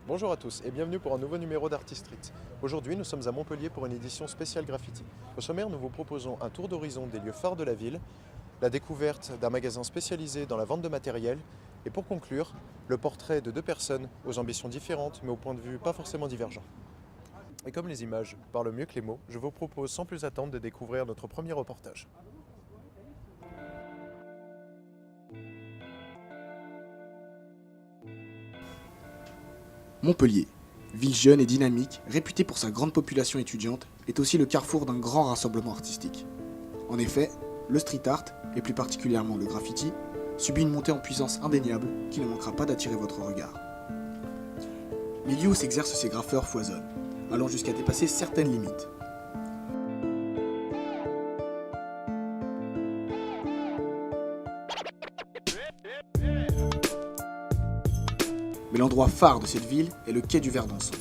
Bonjour à tous et bienvenue pour un nouveau numéro d'Artist Street. Aujourd'hui, nous sommes à Montpellier pour une édition spéciale graffiti. Au sommaire, nous vous proposons un tour d'horizon des lieux phares de la ville, la découverte d'un magasin spécialisé dans la vente de matériel et pour conclure, le portrait de deux personnes aux ambitions différentes mais au point de vue pas forcément divergents. Et comme les images parlent mieux que les mots, je vous propose sans plus attendre de découvrir notre premier reportage. Montpellier, ville jeune et dynamique, réputée pour sa grande population étudiante, est aussi le carrefour d'un grand rassemblement artistique. En effet, le street art, et plus particulièrement le graffiti, subit une montée en puissance indéniable qui ne manquera pas d'attirer votre regard. Les lieux où s'exercent ces graffeurs foisonnent, allant jusqu'à dépasser certaines limites. Mais l'endroit phare de cette ville est le quai du Verdanson.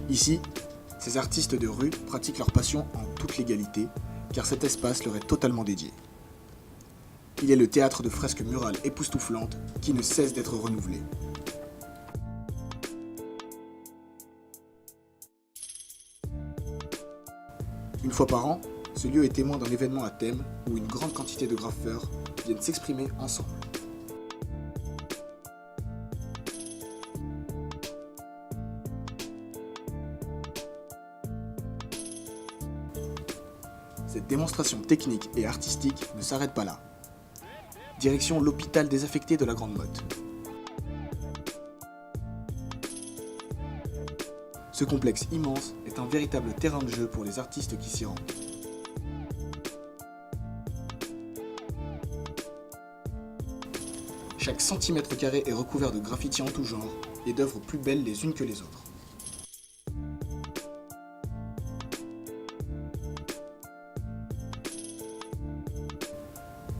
Ici, ces artistes de rue pratiquent leur passion en toute légalité, car cet espace leur est totalement dédié. Il est le théâtre de fresques murales époustouflantes qui ne cessent d'être renouvelées. Une fois par an, ce lieu est témoin d'un événement à thème où une grande quantité de graffeurs viennent s'exprimer ensemble. Cette démonstration technique et artistique ne s'arrête pas là. Direction l'hôpital désaffecté de la Grande Motte. Ce complexe immense est un véritable terrain de jeu pour les artistes qui s'y rendent. Chaque centimètre carré est recouvert de graffitis en tout genre et d'œuvres plus belles les unes que les autres.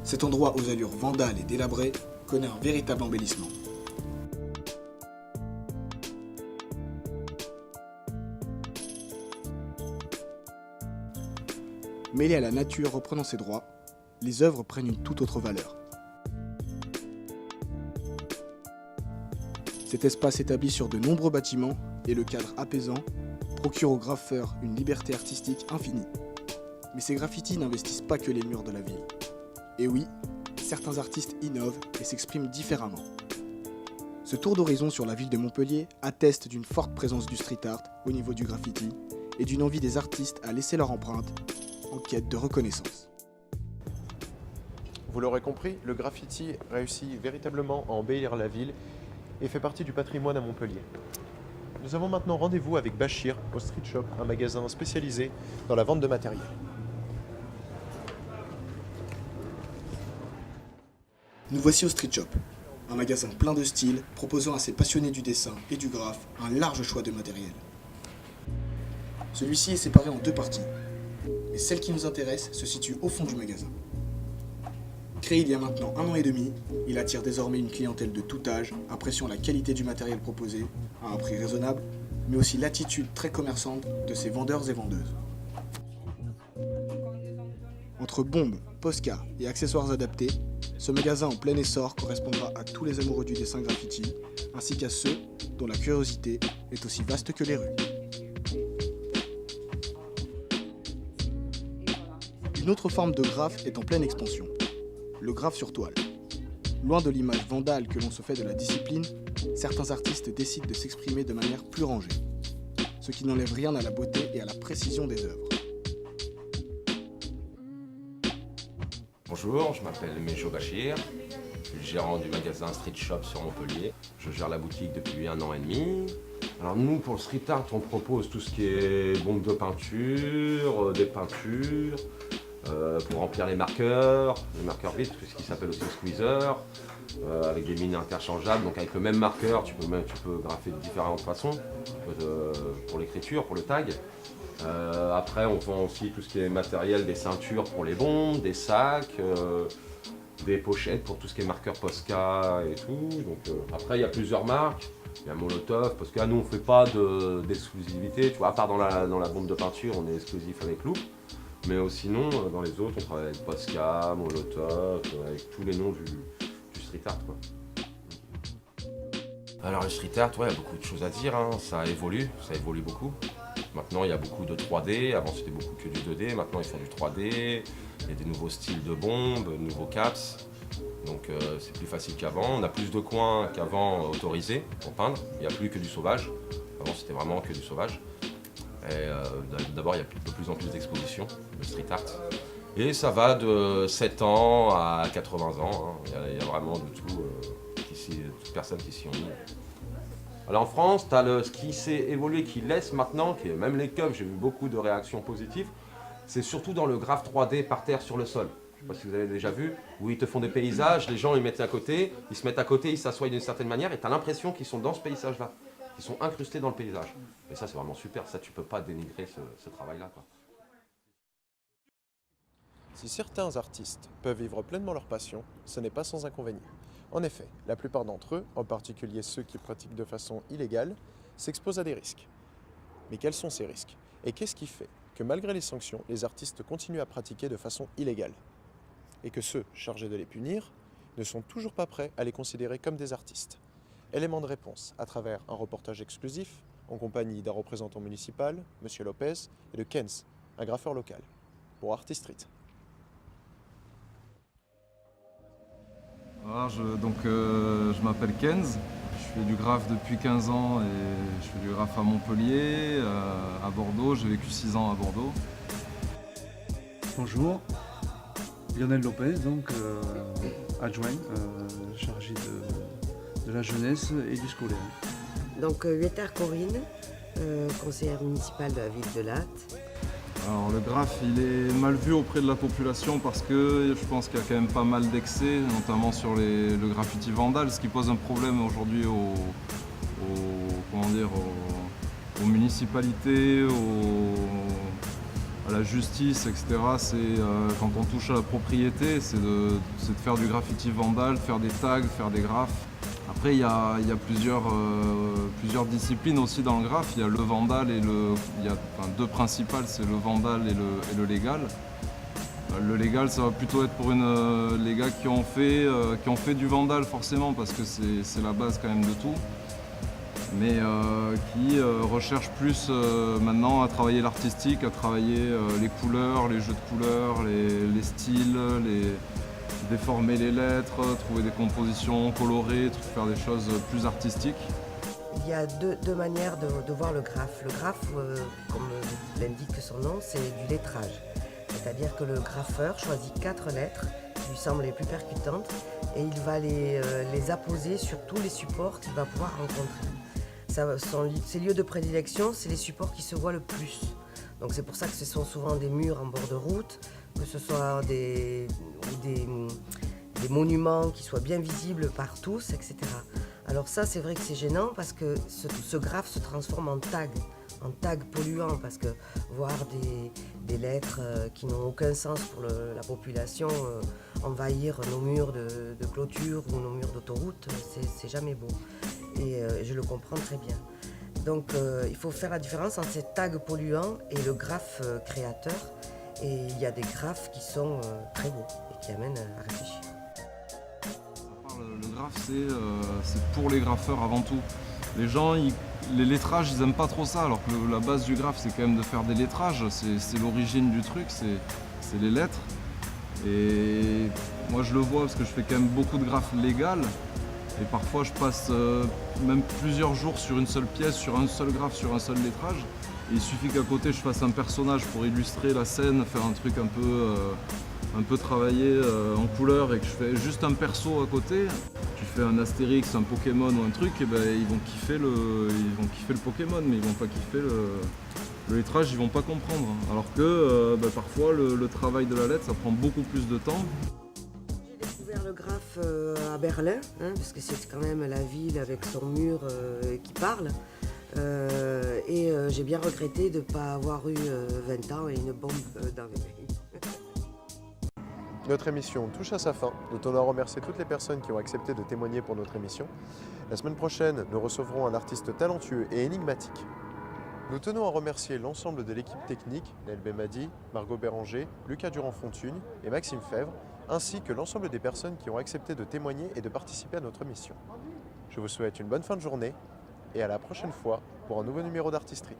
Cet endroit aux allures vandales et délabrées connaît un véritable embellissement. Mêlées à la nature reprenant ses droits, les œuvres prennent une toute autre valeur. Cet espace établi sur de nombreux bâtiments et le cadre apaisant procure aux graffeurs une liberté artistique infinie. Mais ces graffitis n'investissent pas que les murs de la ville. Et oui, certains artistes innovent et s'expriment différemment. Ce tour d'horizon sur la ville de Montpellier atteste d'une forte présence du street art au niveau du graffiti et d'une envie des artistes à laisser leur empreinte en quête de reconnaissance. Vous l'aurez compris, le graffiti réussit véritablement à embellir la ville et fait partie du patrimoine à Montpellier. Nous avons maintenant rendez-vous avec Bachir au Street Shop, un magasin spécialisé dans la vente de matériel. Nous voici au Street Shop, un magasin plein de style proposant à ses passionnés du dessin et du graphe un large choix de matériel. Celui-ci est séparé en deux parties, mais celle qui nous intéresse se situe au fond du magasin. Créé il y a maintenant 1 an et demi, il attire désormais une clientèle de tout âge, appréciant la qualité du matériel proposé à un prix raisonnable, mais aussi l'attitude très commerçante de ses vendeurs et vendeuses. Entre bombes, posca et accessoires adaptés, ce magasin en plein essor correspondra à tous les amoureux du dessin graffiti, ainsi qu'à ceux dont la curiosité est aussi vaste que les rues. Une autre forme de graphe est en pleine expansion, le graphe sur toile. Loin de l'image vandale que l'on se fait de la discipline, certains artistes décident de s'exprimer de manière plus rangée, ce qui n'enlève rien à la beauté et à la précision des œuvres. Bonjour, je m'appelle Mejo Bachir, je suis le gérant du magasin Street Shop sur Montpellier. Je gère la boutique depuis 1 an et demi. Alors nous, pour le street art, on propose tout ce qui est bombes de peinture, des peintures, pour remplir les marqueurs vides, ce qui s'appelle aussi squeezer, avec des mines interchangeables. Donc avec le même marqueur, tu peux graffer de différentes façons pour l'écriture, pour le tag. Après, on vend aussi tout ce qui est matériel, des ceintures pour les bombes, des sacs, des pochettes pour tout ce qui est marqueur Posca et tout. Donc, après, il y a plusieurs marques. Il y a Molotov, parce que nous, on ne fait pas d'exclusivité. Tu vois, à part dans la bombe de peinture, on est exclusif avec Loop. Mais sinon, dans les autres, on travaille avec Posca, Molotov, avec tous les noms du street art, quoi. Alors le street art, ouais, il y a beaucoup de choses à dire, hein. Ça évolue beaucoup. Maintenant, il y a beaucoup de 3D, avant c'était beaucoup que du 2D, maintenant ils font du 3D, il y a des nouveaux styles de bombes, de nouveaux caps, donc c'est plus facile qu'avant. On a plus de coins qu'avant autorisés pour peindre, il n'y a plus que du sauvage, avant c'était vraiment que du sauvage. Et d'abord, il y a de plus en plus d'expositions de street art. Et ça va de 7 ans à 80 ans, hein. Il y a vraiment de tout, toute personne qui s'y ont mis. Alors en France, tu as ce qui s'est évolué, qui laisse maintenant, qui est même les keufs, j'ai vu beaucoup de réactions positives, c'est surtout dans le graphe 3D par terre sur le sol. Je ne sais pas si vous avez déjà vu, où ils te font des paysages, les gens ils mettent à côté, ils se mettent à côté, ils s'assoient d'une certaine manière et tu as l'impression qu'ils sont dans ce paysage-là, qu'ils sont incrustés dans le paysage. Et ça c'est vraiment super, ça tu peux pas dénigrer ce travail-là, quoi. Si certains artistes peuvent vivre pleinement leur passion, ce n'est pas sans inconvénient. En effet, la plupart d'entre eux, en particulier ceux qui pratiquent de façon illégale, s'exposent à des risques. Mais quels sont ces risques? Et qu'est-ce qui fait que malgré les sanctions, les artistes continuent à pratiquer de façon illégale? Et que ceux chargés de les punir ne sont toujours pas prêts à les considérer comme des artistes? Élément de réponse à travers un reportage exclusif en compagnie d'un représentant municipal, M. Lopez, et de Kenz, un graffeur local, pour Artist Street. Alors, je m'appelle Kenz, je fais du graphe depuis 15 ans et je fais du graphe à Montpellier, à Bordeaux, j'ai vécu 6 ans à Bordeaux. Bonjour, Lionel Lopez, donc adjoint, chargé de la jeunesse et du scolaire. Donc Huetard Corinne, conseillère municipale de la ville de Latte. Alors le graphe il est mal vu auprès de la population parce que je pense qu'il y a quand même pas mal d'excès, notamment sur le graffiti vandal, ce qui pose un problème aujourd'hui aux municipalités, à la justice, etc. C'est quand on touche à la propriété, c'est de faire du graffiti vandal, faire des tags, faire des graphes. Après, il y a plusieurs disciplines aussi dans le graphe. Il y a le vandal et deux principales, c'est le vandal et le légal. Le légal, ça va plutôt être pour les gars qui ont fait du vandal forcément, parce que c'est la base quand même de tout. Mais qui recherchent plus maintenant à travailler l'artistique, à travailler les couleurs, les jeux de couleurs, les styles, déformer les lettres, trouver des compositions colorées, faire des choses plus artistiques. Il y a deux manières de voir le graphe. Le graphe, comme l'indique son nom, c'est du lettrage. C'est-à-dire que le graffeur choisit 4 lettres qui lui semblent les plus percutantes et il va les apposer sur tous les supports qu'il va pouvoir rencontrer. Ses lieux de prédilection, c'est les supports qui se voient le plus. Donc c'est pour ça que ce sont souvent des murs en bord de route, que ce soit des monuments qui soient bien visibles par tous, etc. Alors ça, c'est vrai que c'est gênant parce que ce graphe se transforme en tag polluant, parce que voir des lettres qui n'ont aucun sens pour la population envahir nos murs de clôture ou nos murs d'autoroute, c'est jamais beau. Et je le comprends très bien. Donc il faut faire la différence entre ces tags polluants et le graphe créateur. Et il y a des graphes qui sont très beaux et qui amènent à réfléchir. Le graphe, c'est pour les graffeurs avant tout. Les gens, les lettrages, ils n'aiment pas trop ça, alors que la base du graphe, c'est quand même de faire des lettrages. C'est l'origine du truc, c'est les lettres. Et moi, je le vois parce que je fais quand même beaucoup de graphes légal. Et parfois, je passe même plusieurs jours sur une seule pièce, sur un seul graphe, sur un seul lettrage. Et il suffit qu'à côté, je fasse un personnage pour illustrer la scène, faire un truc un peu travaillé en couleur et que je fais juste un perso à côté. tu fais un Astérix, un Pokémon ou un truc, et ben, ils vont kiffer le Pokémon, mais ils vont pas kiffer le lettrage, ils vont pas comprendre. Alors que parfois le travail de la lettre, ça prend beaucoup plus de temps. J'ai découvert le graphe à Berlin, parce que c'est quand même la ville avec son mur qui parle. Et j'ai bien regretté de ne pas avoir eu 20 ans et une bombe dans les mains. Notre émission touche à sa fin. Nous tenons à remercier toutes les personnes qui ont accepté de témoigner pour notre émission. La semaine prochaine, nous recevrons un artiste talentueux et énigmatique. Nous tenons à remercier l'ensemble de l'équipe technique, Naël Bemadi, Margot Béranger, Lucas Durand-Fontugne et Maxime Fèvre, ainsi que l'ensemble des personnes qui ont accepté de témoigner et de participer à notre émission. Je vous souhaite une bonne fin de journée et à la prochaine fois pour un nouveau numéro d'Artist Street.